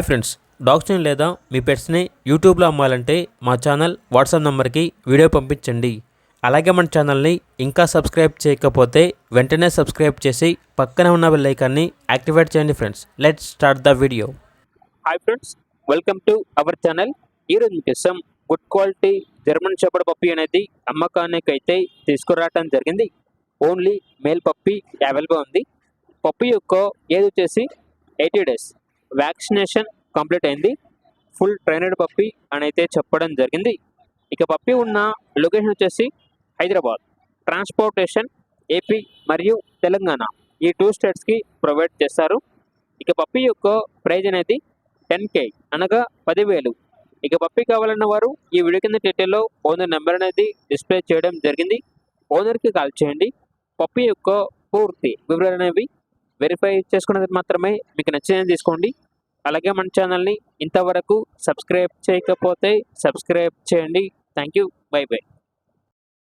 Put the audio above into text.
Friends, డాగ్స్ని లేదా మీ పెట్స్ని యూట్యూబ్లో అమ్మాలంటే మా ఛానల్ వాట్సాప్ నెంబర్కి వీడియో పంపించండి. అలాగే మన ఛానల్ని ఇంకా సబ్స్క్రైబ్ చేయకపోతే వెంటనే సబ్స్క్రైబ్ చేసి పక్కనే ఉన్న బెల్ ఐకాన్ని యాక్టివేట్ చేయండి. Friends, let's start the video. Hi friends, welcome to our channel. ఈరోజు మీకోసం good quality German shepherd puppy అనేది అమ్మకానికి అయితే తీసుకురావడం జరిగింది. ఓన్లీ మేల్ పప్పీ అవైలబుల్ ఉంది. పప్పీ యొక్క ఏజ్ వచ్చేసి 80 days. వ్యాక్సినేషన్ కంప్లీట్ అయింది. ఫుల్ ట్రైనడ్ పప్పీ అని అయితే చెప్పడం జరిగింది. ఇక పప్పీ ఉన్న లొకేషన్ వచ్చేసి హైదరాబాద్. ట్రాన్స్పోర్టేషన్ ఏపీ మరియు తెలంగాణ ఈ 2 స్టేట్స్కి ప్రొవైడ్ చేస్తారు. ఇక పప్పీ యొక్క ప్రైజ్ అనేది 10K అనగా 10,000. ఇక పప్పీ కావాలన్న వారు ఈ వీడియో కింద డీటెయిల్లో ఓనర్ నెంబర్ అనేది డిస్ప్లే చేయడం జరిగింది. ఓనర్కి కాల్ చేయండి. పప్పీ యొక్క పూర్తి వివరాలు అనేవి వెరిఫై చేసుకున్నది మాత్రమే మీకు నచ్చినది తీసుకోండి. అలాగే మన ఛానల్ని ఇంతవరకు సబ్స్క్రైబ్ చేయకపోతే సబ్స్క్రైబ్ చేయండి. Thank you. By by.